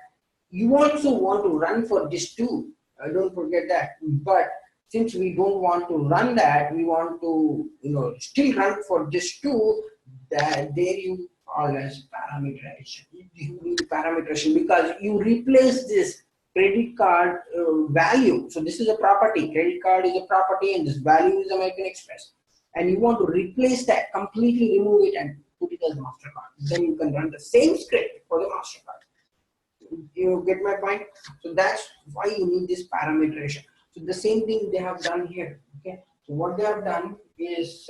you also want to run for this too. Don't forget that. But since we don't want to run that, we want to still run for this too. That there you call as parameterization. You need parameterization because you replace this credit card value. So this is a property. Credit card is a property, and this value is American Express. And you want to replace that, completely remove it, and put it as Mastercard. Then you can run the same script for the Mastercard. You get my point? So that's why you need this parameterization. So the same thing they have done here. Okay. So what they have done is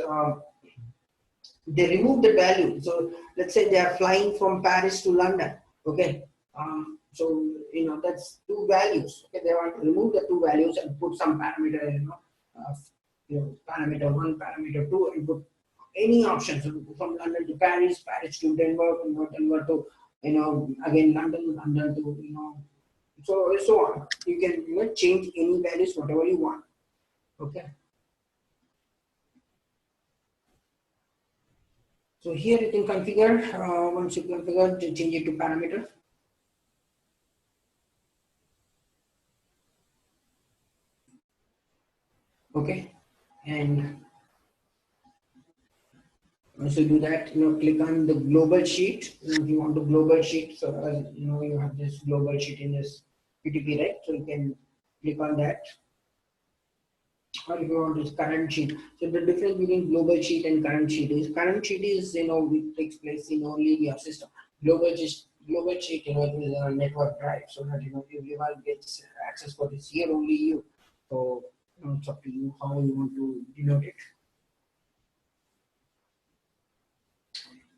they remove the value. So let's say they are flying from Paris to London. Okay. So that's two values. Okay. They want to remove the two values and put some parameter. Parameter one, parameter two, and put any option. So from London to Paris, Paris to Denver, Denver to again London to so on. You can change any values whatever you want. Okay. So here you can configure. Once you configure, to change it to parameter. Okay, and once you do that, click on the global sheet. If you want to global sheet, so you have this global sheet in this PTP, right? So you can click on that. Or if you want this current sheet. So the difference between global sheet and current sheet is it takes place in only your system. Global sheet it is a network drive, so that everyone gets access for this. Here only you. So it's up to you how you want to denote it.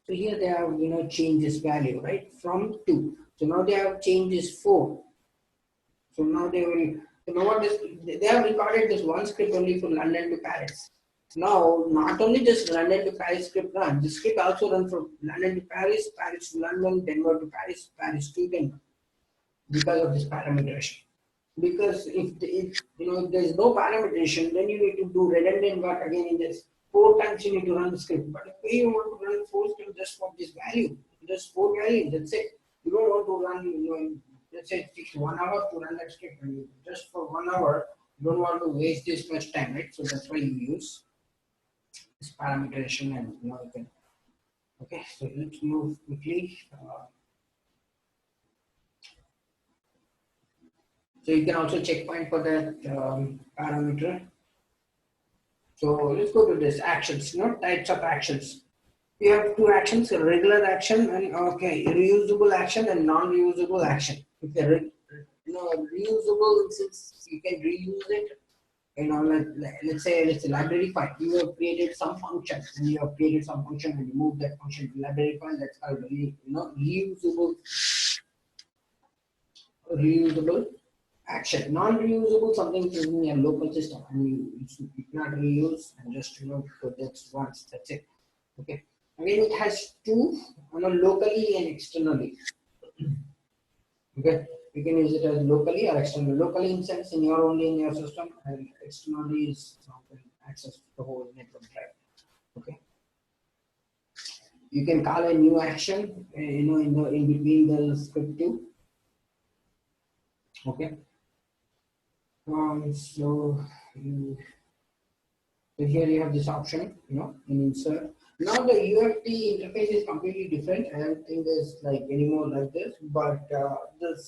So here they have changed this value, right, from 2. So now they have changed this 4. So now they will. So now what is they have recorded this one script only for London to Paris. Now not only just London to Paris script run, this script also run from London to Paris, Paris to London, Denver to Paris, Paris to Denver, because of this parameterization. Because if there is no parameterization, then you need to do redundant work again in this. 4 times you need to run the script. But if you want to run 4 scripts just for this value, just 4 values, that's it. You don't want to run, let's say it takes 1 hour to run that script. And just for 1 hour, you don't want to waste this much time, right? So that's why you use this parameterization, and you can. Okay, so let's move quickly. So you can also checkpoint for that parameter. So let's go to this actions, types of actions. We have 2 actions, a regular action and reusable action and non-reusable action. Okay, reusable, since you can reuse it, let's say it's a library file. You have created some function and you have created some function and you move that function to library file. That's called reusable action. Non-reusable, something is in your local system and you cannot reuse, and just put that once. That's it. Okay. Again, it has 2, locally and externally. Okay. You can use it as locally or externally. Locally in sense only in your system, and externally is access to the whole network drive. Okay. You can call a new action, in between the script too. Okay. So here you have this option, in insert. Now the UFT interface is completely different. I don't think there's like anymore like this, but the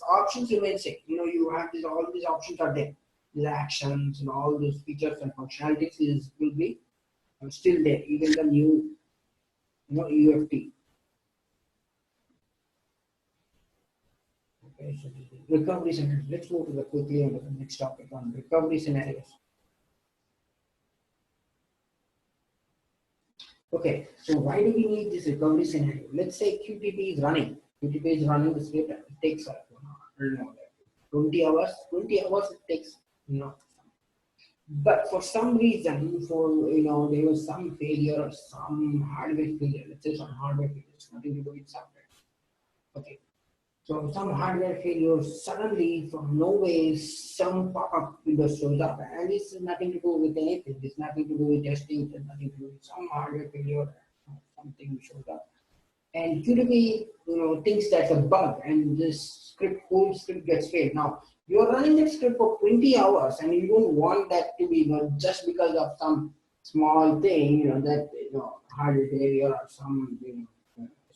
options remain same. You have all these options are there. The actions and all those features and functionalities will be still there, even the new, UFT. Okay, so recovery scenarios. Let's move to the quickly on the next topic on recovery scenarios. Okay, so why do we need this recovery scenario? Let's say QTP is running. QTP is running the script. It takes, I don't know, 20 hours. 20 hours it takes, But for some reason, there was some failure or some hardware failure. Let's say some hardware failure. It's nothing to do with software. Okay. So some hardware failure, suddenly from nowhere some pop-up window shows up, and it's nothing to do with anything. It's nothing to do with testing. It's nothing to do with some hardware failure. Something shows up, and QDB thinks that's a bug, and this whole script gets failed. Now you're running that script for 20 hours, and you don't want that to be just because of some small thing, that hardware failure or some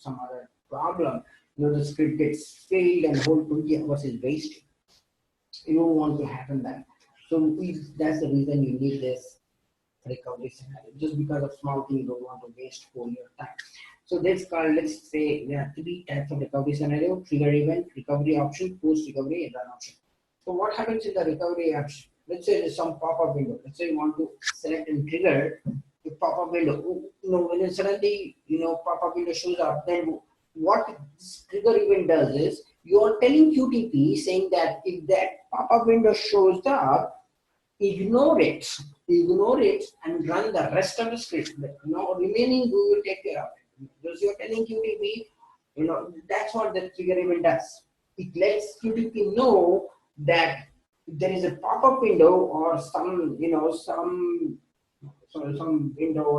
other problem. The script gets failed and whole 20 hours is wasted. You don't want to happen that. So that's the reason you need this recovery scenario. Just because of small thing, you don't want to waste whole your time. So let's say there are 3 types of recovery scenario: trigger event, recovery option, post recovery, and run option. So what happens in the recovery option? Let's say there's some pop-up window. Let's say you want to select and trigger the pop-up window. When it suddenly pop-up window shows up, then what this trigger event does is you are telling QTP saying that if that pop-up window shows up, ignore it and run the rest of the script. Remaining we will take care of it. Because you're telling QTP, that's what the trigger event does. It lets QTP know that if there is a pop-up window or some window or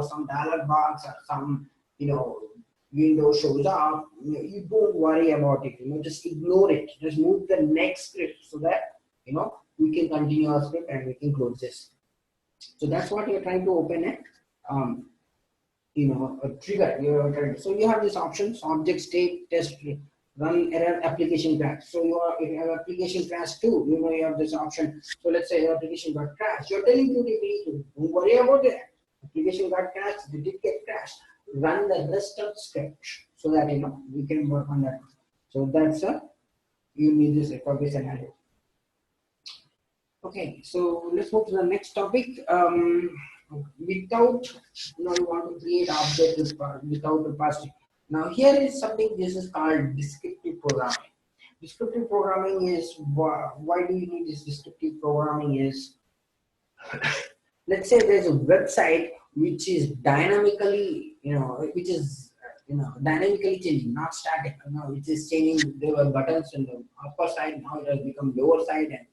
some dialog box or some window shows up, you don't worry about it. Just ignore it. Just move the next script so that we can continue our script and we can close this. So that's what you're trying to open it. A trigger. So you have these options: object state, test, run, error, application crash. So if you have application crash too, you have this option. So let's say your application got crashed. You're telling QTP to don't worry about it. Application got crashed. It did get crashed. Run the rest of the script so that we can work on that. So that's you need this recovery scenario. Okay, so let's move to the next topic. Without you want to create object without repository. Now here is something. This is called descriptive programming. Descriptive programming is why do you need this descriptive programming? Is let's say there's a website which is dynamically dynamically changing, not static. Which is changing. There were buttons in the upper side, now it has become lower side and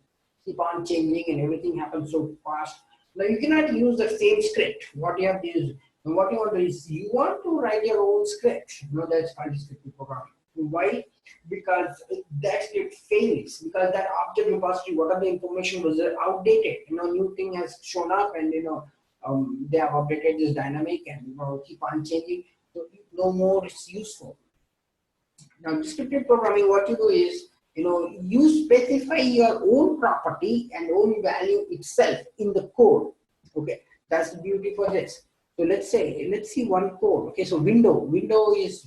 keep on changing, and everything happens so fast. Now you cannot use the same script. What you have to use, and what you want to do is you want to write your own script. That's called descriptive programming. Why? Because that script fails, because that object repository, what are the information was outdated. New thing has shown up, and they have updated this dynamic and keep on changing. So no more is useful. Now descriptive programming, what you do is you specify your own property and own value itself in the code. Okay, that's the beauty for this. So let's see one code. Okay, so window is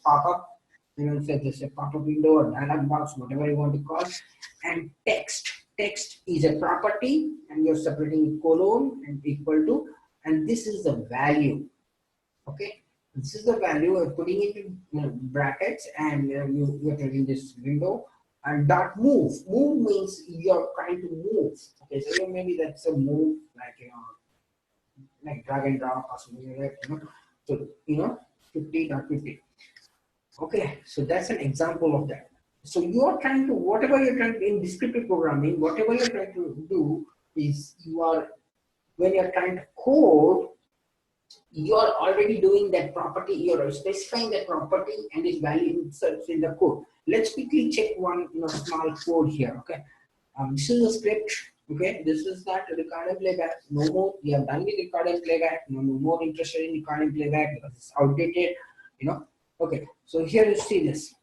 pop-up. It's a pop-up window or dialog box, whatever you want to call. And text is a property, and you're separating colon and equal to, and this is the value. Okay. This is the value of putting it in brackets, and you're taking this window. And dot move. Move means you're trying to move. Okay, so maybe that's a move like drag and drop or something like that. So 50.50. Okay, so that's an example of that. So you are trying to in descriptive programming, whatever you're trying to do is when you're trying to code, you're already doing that property, you're specifying that property and its value inserts in the code. Let's quickly check one small code here. Okay, this is a script. Okay, this is that record and playback. No more, we have done with record and playback. No more interested in record and playback because it's outdated. Okay, so here you see this.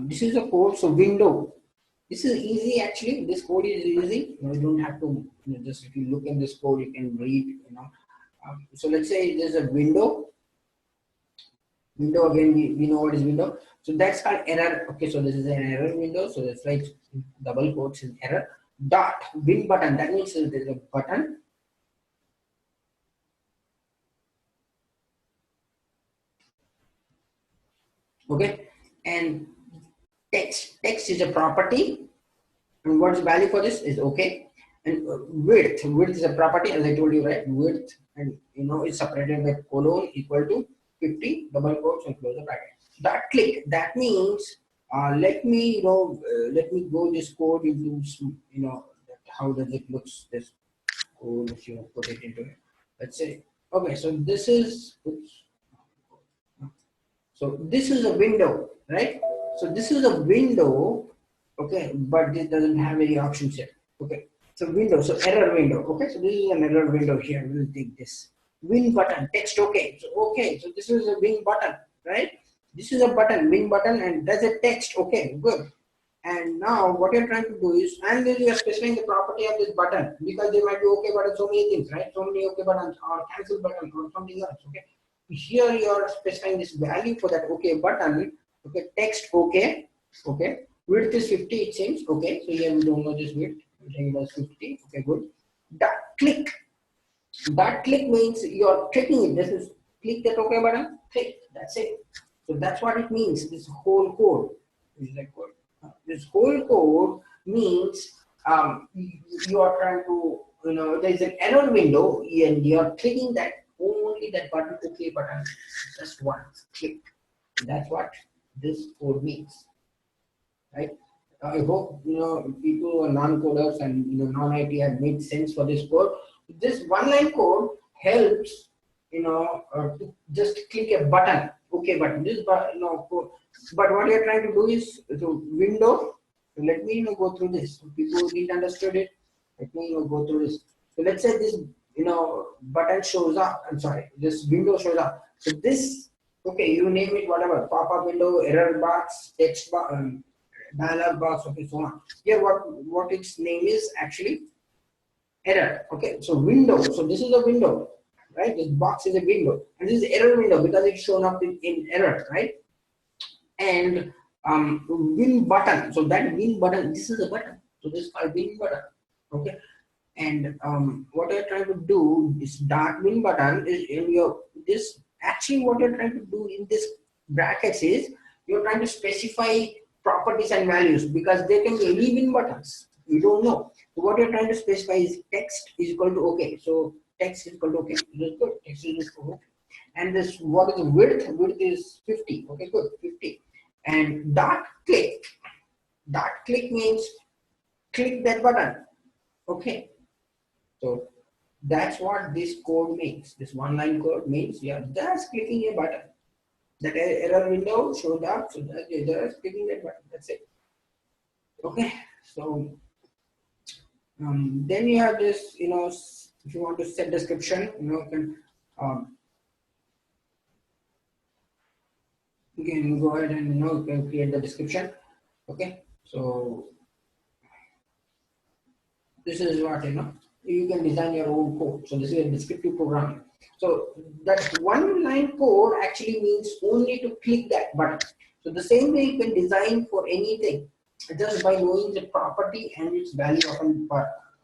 This is a code. So window. This is easy actually. This code is easy. You don't have to just, if you look in this code, you can read. So let's say there's a window. Window again, we know what is window. So that's called error. Okay, so this is an error window. So that's like double quotes in error. Dot win button. That means there's a button. Okay, and text. Text is a property. And what's the value for this is okay. And width. Width is a property, as I told you, right? Width, and it's separated by colon equal to 50 double quotes and close the bracket. That click. That means let me let me go this code into how does it looks, this code if you put it into it. Let's say okay. So this is oops. So this is a window, right? So this is a window, okay, but this doesn't have any options here. Okay, so window, so error window. Okay, so this is an error window here. We'll take this win button, text. Okay, so this is a win button, right? This is a button, win button, and that's a text. Okay, good. And now what you're trying to do is, and then you are specifying the property of this button, because there might be okay button, so many things, right? So many okay buttons or cancel button or something else. Okay, here you are specifying this value for that okay button. Okay, text okay. Okay, width is 50, it seems. Okay, so here we don't know this width. We think it was 50. Okay, good. That click. That click means you're clicking it. This is click that okay button. Click. That's it. So that's what it means. This whole code. This whole code means you are trying to there is an error window and you are clicking that only that button, okay button, just one click. That's what this code means, right? I hope people who are non-coders and non-IT have made sense for this code. This one-line code helps to just click a button, okay button. This code. But what you're trying to do is to window. So let me go through this. So people who didn't understood it, let me go through this. So let's say this button shows up. I'm sorry, this window shows up. So this, okay, you name it whatever, pop-up window, error box, text box, dialog box, okay, so on. Here what its name is actually error. Okay, so window. So this is a window, right? This box is a window, and this is error window because it's shown up in error, right? And win button. So that win button, this is a button. So this is called win button. Okay. And what you're trying to do is dot win button is in your this actually what you're trying to do in this brackets is you're trying to specify properties and values because there can be any win buttons. You don't know. So what you're trying to specify is text is equal to okay. So text is equal to okay. This is good. Text is equal to okay. And this what is the width? Width is 50. Okay, good, 50. And dot click. Dot click means click that button. Okay. So that's what this code means. This one-line code means you are just clicking a button. That error window showed up, so that you're just clicking that button. That's it. Okay. So then you have this, if you want to set description, you can go ahead and you can create the description. Okay. So this is what you can design your own code. So this is a descriptive programming. So that one line code actually means only to click that button. So the same way you can design for anything just by knowing the property and its value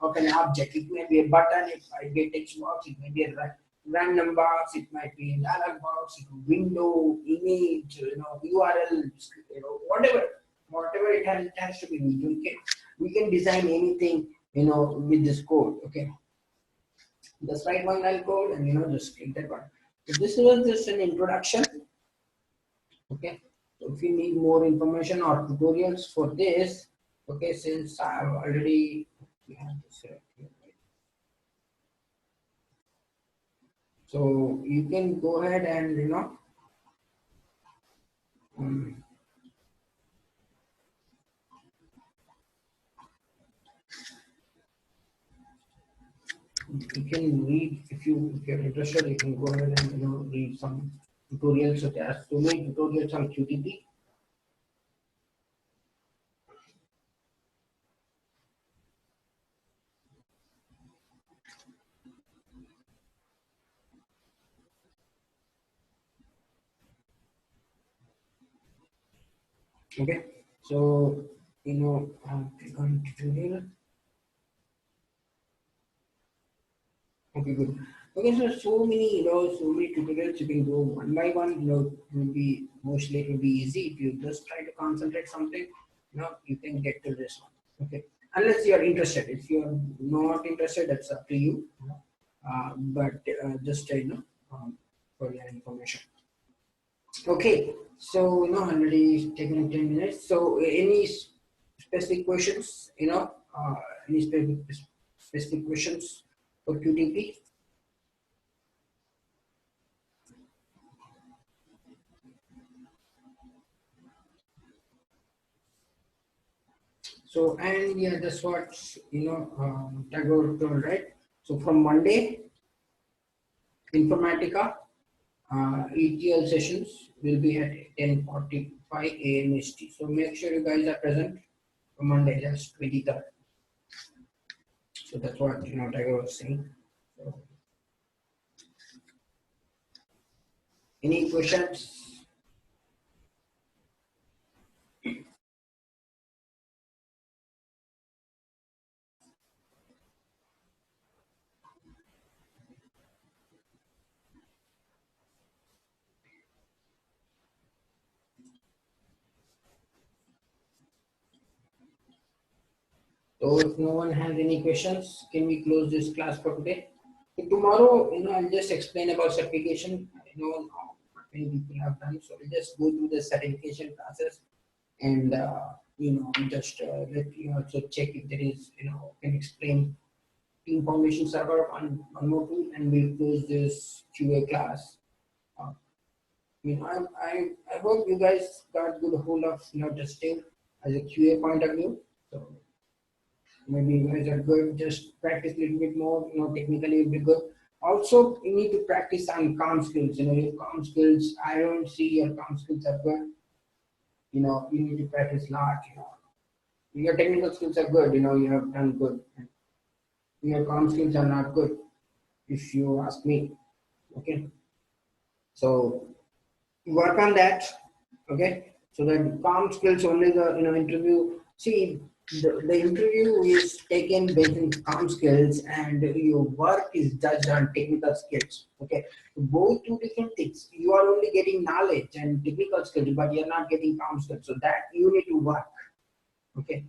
of an object. It may be a button, it might be a text box, it may be a random box, it might be a dialog box, window, image, URL, whatever it has to be. We can design anything with this code. Okay, just write one line code and just click that one. So this was just an introduction. Okay, so if you need more information or tutorials for this, okay, since I've already we have this here, right? So you can go ahead and um, you can read if you're interested. You can go ahead and read some tutorials. So there are so many tutorials on QTP. Okay, so click on tutorial. Okay, good. Okay, so many, so many tutorials you can go one by one. It will be mostly it will be easy if you just try to concentrate something. You can get to this one. Okay, unless you are interested. If you are not interested, that's up to you. But just for your information. Okay, so already taken 10 minutes. So any specific questions? Any specific questions for QTP? So, and yeah, that's what Tagore told, right? So from Monday, Informatica ETL sessions will be at 10:45 a.m. ST. So make sure you guys are present for Monday, that's 23rd. So that's what Tagore was saying. So, any questions? So if no one has any questions, can we close this class for today? So tomorrow, I'll just explain about certification. I know what many people have done, so we'll just go through the certification process and just let you also check if there is can explain information server on more tool, and we'll close this QA class. Uh, I hope you guys got good hold of testing as a QA point of view. So maybe you guys are good. Just practice a little bit more. Technically you'll be good. Also, you need to practice on comm skills. Your comm skills. I don't see your comm skills are good. You need to practice a lot. Your technical skills are good. You have done good. Your comm skills are not good, if you ask me. Okay, so work on that. Okay, so that comm skills only the interview. See, the interview is taken based on comm skills, and your work is judged on technical skills. Okay, both two different things. You are only getting knowledge and technical skills, but you are not getting comm skills. So that you need to work. Okay.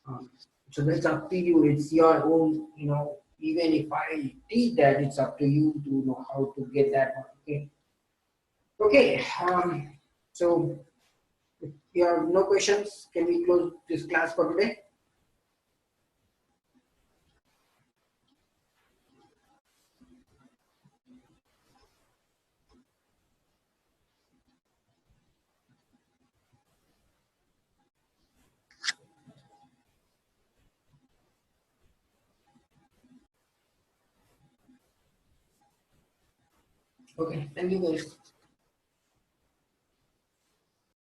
Um, so that's up to you. It's your own, even if I teach that, it's up to you to know how to get that one. Okay. Okay. So if you have no questions, can we close this class for today? Okay. Thank you guys.